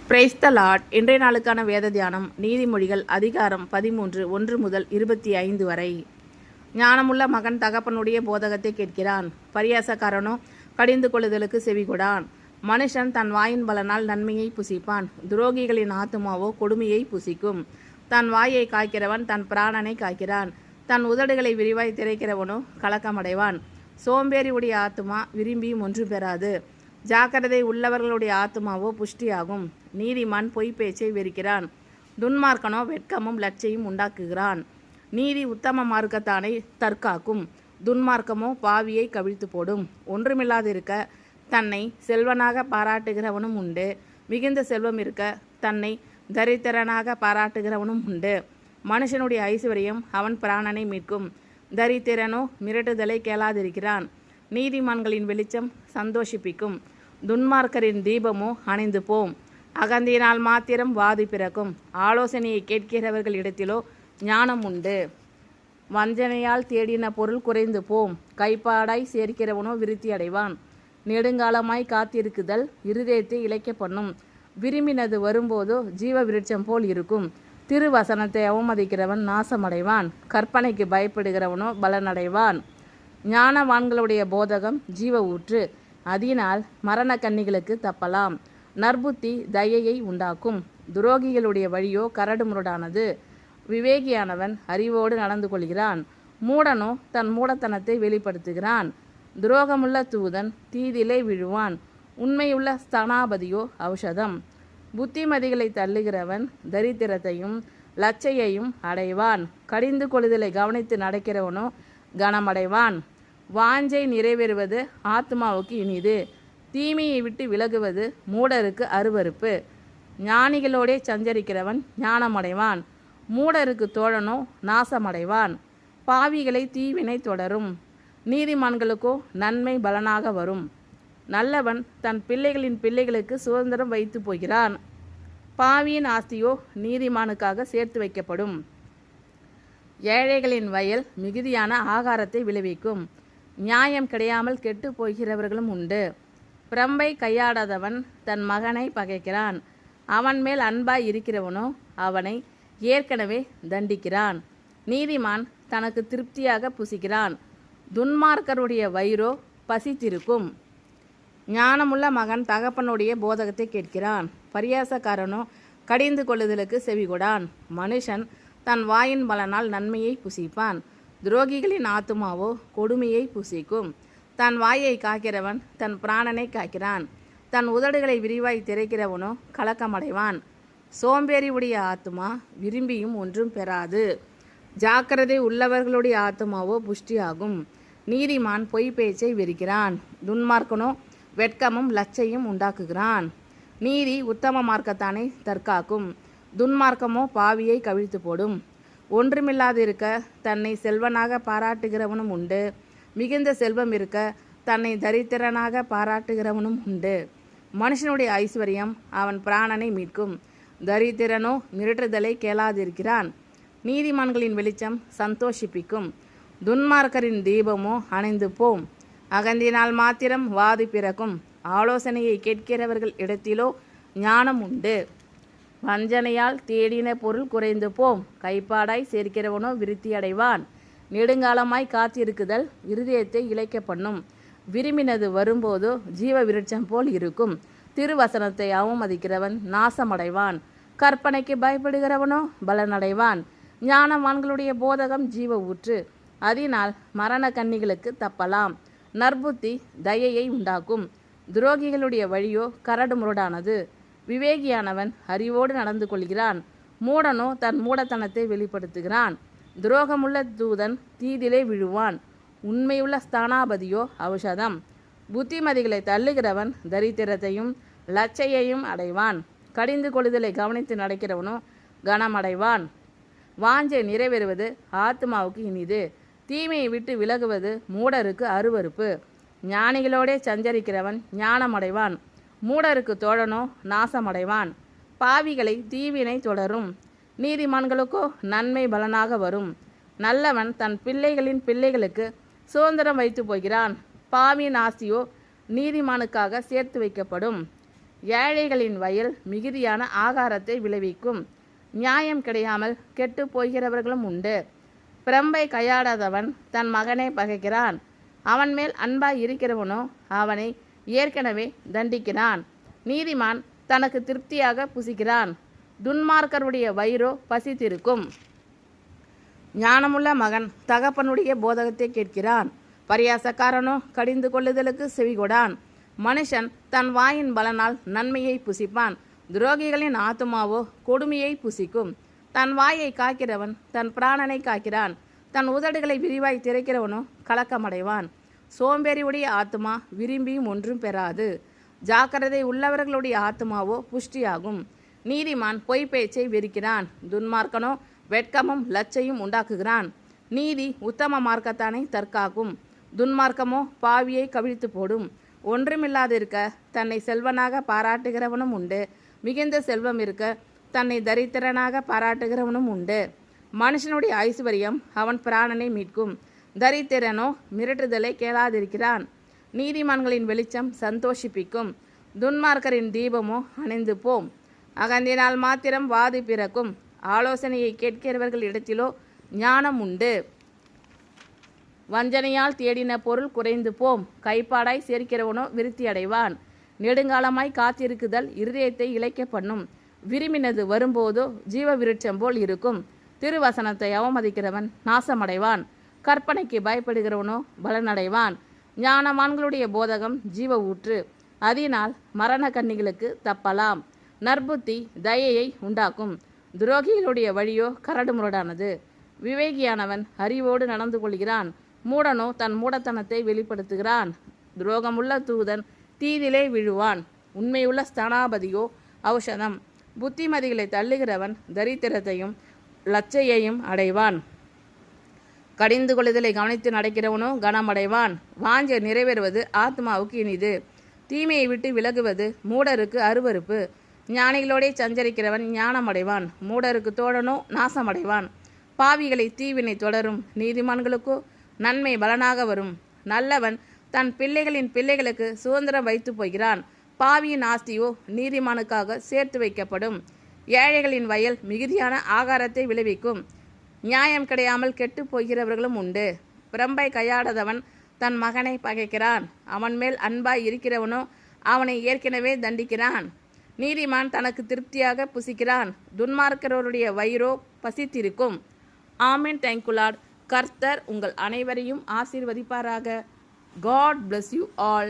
Praise the Lord. இன்றைய நாளுக்கான வேத தியானம் நீதிமொழிகள் அதிகாரம் 13 1 முதல் 25 வரை. ஞானமுள்ள மகன் தகப்பனுடைய போதகத்தை கேட்கிறான், பரியாசக்காரனோ கடிந்து கொள்ளுதலுக்கு செவிகொடான். மனுஷன் தன் வாயின் பலனால் நன்மையை புசிப்பான், துரோகிகளின் ஆத்துமாவோ கொடுமையை புசிக்கும். தன் வாயை காய்க்கிறவன் தன் பிராணனை காய்க்கிறான், தன் உதடுகளை விரிவாய் திரைக்கிறவனோ கலக்கமடைவான். சோம்பேறியுடைய ஆத்துமா விரும்பியும் ஒன்று பெறாது, ஜாக்கிரதை உள்ளவர்களுடைய ஆத்துமாவோ புஷ்டியாகும். நீதிமான் பொய் பேச்சை வெறுக்கிறான், துன்மார்க்கனோ வெட்கமும் லட்சையும் உண்டாக்குகிறான். நீதி உத்தம மார்க்கத்தானை தற்காக்கும், துன்மார்க்கமோ பாவியை கவிழ்த்து போடும். ஒன்றுமில்லாதிருக்க தன்னை செல்வனாக பாராட்டுகிறவனும் உண்டு, மிகுந்த செல்வம் இருக்க தன்னை தரித்திரனாக பாராட்டுகிறவனும் உண்டு. மனுஷனுடைய ஐஸ்வர்யம் அவன் பிராணனை மீட்கும், தரித்திரனோ மிரட்டுதலை கேளாதிருக்கிறான். நீதிமான்களின் வெளிச்சம் சந்தோஷிப்பிக்கும், துன்மார்க்கரின் தீபமோ அணைந்து போம். அகந்தியினால் மாத்திரம் வாதி பிறக்கும், ஆலோசனையை கேட்கிறவர்கள் இடத்திலோ ஞானம் உண்டு. வஞ்சனையால் தேடின பொருள் குறைந்து போம், கைப்பாடாய் சேர்க்கிறவனோ விருத்தி அடைவான். நெடுங்காலமாய் காத்திருக்குதல் இருதயத்தை இளைக்க பண்ணும், விரும்பினது வரும்போதோ ஜீவ விருட்சம் போல் இருக்கும். திருவசனத்தை அவமதிக்கிறவன் நாசமடைவான், கற்பனைக்கு பயப்படுகிறவனோ பலனடைவான். ஞானவான்களுடைய போதகம் ஜீவ ஊற்று, அதனால் மரண கன்னிகளுக்கு தப்பலாம். நற்புத்தி தயையை உண்டாக்கும், துரோகிகளுடைய வழியோ கரடுமுரடானது. விவேகியானவன் அறிவோடு நடந்து கொள்கிறான், மூடனோ தன் மூடத்தனத்தை வெளிப்படுத்துகிறான். துரோகமுள்ள தூதன் தீதிலே விழுவான், உண்மையுள்ள ஸ்தானாபதியோ ஔஷதம். புத்திமதிகளை தள்ளுகிறவன் தரித்திரத்தையும் லட்சையையும் அடைவான், கடிந்து கொள்ளுதலை கவனித்து நடக்கிறவனோ கனமடைவான். வாஞ்சை நிறைவேறுவது ஆத்மாவுக்கு இனிது, தீமையை விட்டு விலகுவது மூடருக்கு அருவருப்பு. ஞானிகளோடே சஞ்சரிக்கிறவன் ஞானமடைவான், மூடருக்கு தோழனோ நாசமடைவான். பாவிகளை தீவினை தொடரும், நீதிமான்களுக்கோ நன்மை பலனாக வரும். நல்லவன் தன் பிள்ளைகளின் பிள்ளைகளுக்கு சுதந்திரம் வைத்து போகிறான், பாவியின் ஆஸ்தியோ நீதிமானுக்காக சேர்த்து வைக்கப்படும். ஏழைகளின் வயல் மிகுதியான ஆகாரத்தை விளைவிக்கும், நியாயம் கிடையாமல் கெட்டு போகிறவர்களும் உண்டு. பிரம்பை கையாடாதவன் தன் மகனை பகைக்கிறான், அவன் மேல் அன்பாய் இருக்கிறவனோ அவனை ஏற்கனவே தண்டிக்கிறான். நீதிமான் தனக்கு திருப்தியாக புசிக்கிறான், துன்மார்க்கருடைய வயிறோ பசித்திருக்கும். ஞானமுள்ள மகன் தகப்பனுடைய போதகத்தை கேட்கிறான், பரியாசக்காரனோ கடிந்து கொள்ளுதலுக்கு செவிகொடான். மனுஷன் தன் வாயின் பலனால் நன்மையை புசிப்பான், துரோகிகளின் ஆத்துமாவோ கொடுமையை புசிக்கும். தன் வாயை காக்கிறவன் தன் பிராணனை காக்கிறான், தன் உதடுகளை விரிவாய் திரைக்கிறவனோ கலக்கமடைவான். சோம்பேறி உடைய ஆத்துமா விரும்பியும் ஒன்றும் பெறாது, ஜாக்கிரதை உள்ளவர்களுடைய ஆத்துமாவோ புஷ்டியாகும். நீதிமான் பொய் பேச்சை வெறுக்கிறான், துன்மார்க்கனோ வெட்கமும் லட்சையும் உண்டாக்குகிறான். நீதி உத்தம மார்க்கத்தானை தற்காக்கும், துன்மார்க்கமோ பாவியை கவிழ்த்து போடும். ஒன்றுமில்லாதிருக்க தன்னை செல்வனாக பாராட்டுகிறவனும் உண்டு, மிகுந்த செல்வம் இருக்க தன்னை தரித்திரனாக பாராட்டுகிறவனும் உண்டு. மனுஷனுடைய ஐஸ்வர்யம் அவன் பிராணனை மீட்கும், தரித்திரனோ மிரட்டுதலை கேளாதிருக்கிறான். நீதிமான்களின் வெளிச்சம் சந்தோஷிப்பிக்கும், துன்மார்க்கரின் தீபமோ அணைந்து போம். அகந்தினால் மாத்திரம் வாதி பிறக்கும், ஆலோசனையை கேட்கிறவர்கள் இடத்திலோ ஞானம் உண்டு. வஞ்சனையால் தேடின பொருள் குறைந்து போம், கைப்பாடாய் சேர்க்கிறவனோ விருத்தி அடைவான். நெடுங்காலமாய் காத்திருக்குதல் இருதயத்தை இளைக்க பண்ணும், விரும்பினது வரும்போதோ ஜீவ விருட்சம் போல் இருக்கும். திருவசனத்தை அவமதிக்கிறவன் நாசமடைவான், கற்பனைக்கு பயப்படுகிறவனோ பலனடைவான். ஞானவான்களுடைய போதகம் ஜீவ ஊற்று, அதனால் மரண கன்னிகளுக்கு தப்பலாம். நற்புத்தி தயையை உண்டாக்கும், துரோகிகளுடைய வழியோ கரடுமுரடானது. விவேகியானவன் அறிவோடு நடந்து கொள்கிறான், மூடனோ தன் மூடத்தனத்தை வெளிப்படுத்துகிறான். துரோகமுள்ள தூதன் தீதிலே விழுவான், உண்மையுள்ள ஸ்தானாபதியோ ஔஷதம். புத்திமதிகளை தள்ளுகிறவன் தரித்திரத்தையும் லட்சையையும் அடைவான், கடிந்து கொள்ளுதலை கவனித்து நடக்கிறவனோ கனமடைவான். வாஞ்சை நிறைவேறுவது ஆத்மாவுக்கு இனிது, தீமையை விட்டு விலகுவது மூடருக்கு அருவருப்பு. ஞானிகளோடே சஞ்சரிக்கிறவன் ஞானமடைவான், மூடருக்கு தோழனோ நாசமடைவான். பாவிகளை தீவினை தொடரும், நீதிமான்களுக்கோ நன்மை பலனாக வரும். நல்லவன் தன் பிள்ளைகளின் பிள்ளைகளுக்கு சுதந்திரம் வைத்து போகிறான், பாவியின் ஆஸ்தியோ நீதிமானுக்காக சேர்த்து வைக்கப்படும். ஏழைகளின் வயல் மிகுதியான ஆகாரத்தை விளைவிக்கும். நியாயம் கிடையாமல் கெட்டு போகிறவர்களும் உண்டு. பிரம்பை கையாடாதவன் தன் மகனை பகைக்கிறான். அவன் மேல் அன்பாய் இருக்கிறவனோ அவனை ஏற்கனவே தண்டிக்கிறான். நீதிமான் தனக்கு திருப்தியாக புசிக்கிறான். துன்மார்க்கருடைய வயிறோ பசித்திருக்கும். ஞானமுள்ள மகன் தகப்பனுடைய போதகத்தை கேட்கிறான். பரியாசக்காரனோ கடிந்து கொள்ளுதலுக்கு செவிகொடான். மனுஷன் தன் வாயின் பலனால் நன்மையை புசிப்பான். துரோகிகளின் ஆத்துமாவோ கொடுமையை புசிக்கும். தன் வாயை காக்கிறவன் தன் பிராணனை காக்கிறான். தன் உதடுகளை விரிவாய் திறக்கிறவனோ கலக்கமடைவான். சோம்பேறியுடைய ஆத்துமா விரும்பியும் ஒன்றும் பெறாது. ஜாக்கிரதை உள்ளவர்களுடைய ஆத்துமாவோ புஷ்டியாகும். நீதிமான் பொய் பேச்சை வெறுக்கிறான். துன்மார்க்கனோ வெட்கமும் லச்சையும் உண்டாக்குகிறான். நீதி உத்தம மார்க்கத்தானை தற்காக்கும். துன்மார்க்கமோ பாவியை கவிழ்த்து போடும். ஒன்றுமில்லாதிருக்க தன்னை செல்வனாக பாராட்டுகிறவனும் உண்டு. மிகுந்த செல்வம் இருக்க தன்னை தரித்திரனாக பாராட்டுகிறவனும் உண்டு. மனுஷனுடைய ஐஸ்வர்யம் அவன் பிராணனை மீட்கும். தரித்திரனோ மிரட்டுதலை கேளாதிருக்கிறான். நீதிமான்களின் வெளிச்சம் சந்தோஷிப்பிக்கும். துன்மார்க்கரின் தீபமோ அணைந்து போம். அகந்தினால் மாத்திரம் வாது பிறக்கும். ஆலோசனையை கேட்கிறவர்கள் இடத்திலோ ஞானம் உண்டு. வஞ்சனையால் தேடின பொருள் குறைந்து போம். கைப்பாடாய் சேர்க்கிறவனோ விருத்தி அடைவான். நெடுங்காலமாய் காத்திருக்குதல் இருதயத்தை இளைக்க பண்ணும். விரும்பினது வரும்போதோ ஜீவ விருட்சம் போல் இருக்கும். திருவசனத்தை அவமதிக்கிறவன் நாசமடைவான். கற்பனைக்கு பயப்படுகிறவனோ பலனடைவான். ஞானவான்களுடைய போதகம் ஜீவ ஊற்று. அதனால் மரண கண்ணிகளுக்கு தப்பலாம். நற்புத்தி தயையை உண்டாக்கும். துரோகிகளுடைய வழியோ கரடுமுரடானது. விவேகியானவன் அறிவோடு நடந்து கொள்கிறான். மூடனோ தன் மூடத்தனத்தை வெளிப்படுத்துகிறான். துரோகமுள்ள தூதன் தீதிலே விழுவான். உண்மையுள்ள ஸ்தானாபதியோ ஔஷதம். புத்திமதிகளை தள்ளுகிறவன் தரித்திரத்தையும் லச்சையையும் அடைவான். கடிந்து கொள்ளுதலை கவனித்து நடக்கிறவனோ கனமடைவான். வாஞ்சை நிறைவேறுவது ஆத்மாவுக்கு இனிது. தீமையை விட்டு விலகுவது மூடருக்கு அருவருப்பு. ஞானிகளோடே சஞ்சரிக்கிறவன் ஞானமடைவான். மூடருக்கு தோழனோ நாசமடைவான். பாவிகளை தீவினை தொடரும். நீதிமான்களுக்கோ நன்மை பலனாக வரும். நல்லவன் தன் பிள்ளைகளின் பிள்ளைகளுக்கு சுதந்திரம் வைத்து போகிறான். பாவியின் ஆஸ்தியோ நீதிமானுக்காக சேர்த்து வைக்கப்படும். ஏழைகளின் வயல் மிகுதியான ஆகாரத்தை விளைவிக்கும். நியாயம் கிடையாமல் கெட்டு போகிறவர்களும் உண்டு. பிரம்பை கையாடாதவன் தன் மகனை பகைக்கிறான். அவன் மேல் அன்பாய் இருக்கிறவனோ அவனை ஏற்கனவே தண்டிக்கிறான். நீதிமான் தனக்கு திருப்தியாக புசிக்கிறான். துன்மார்க்கருடைய வயிறோ பசித்திருக்கும். ஆமென். Thank you Lord. கர்த்தர் உங்கள் அனைவரையும் ஆசீர்வதிப்பாராக. God bless you all.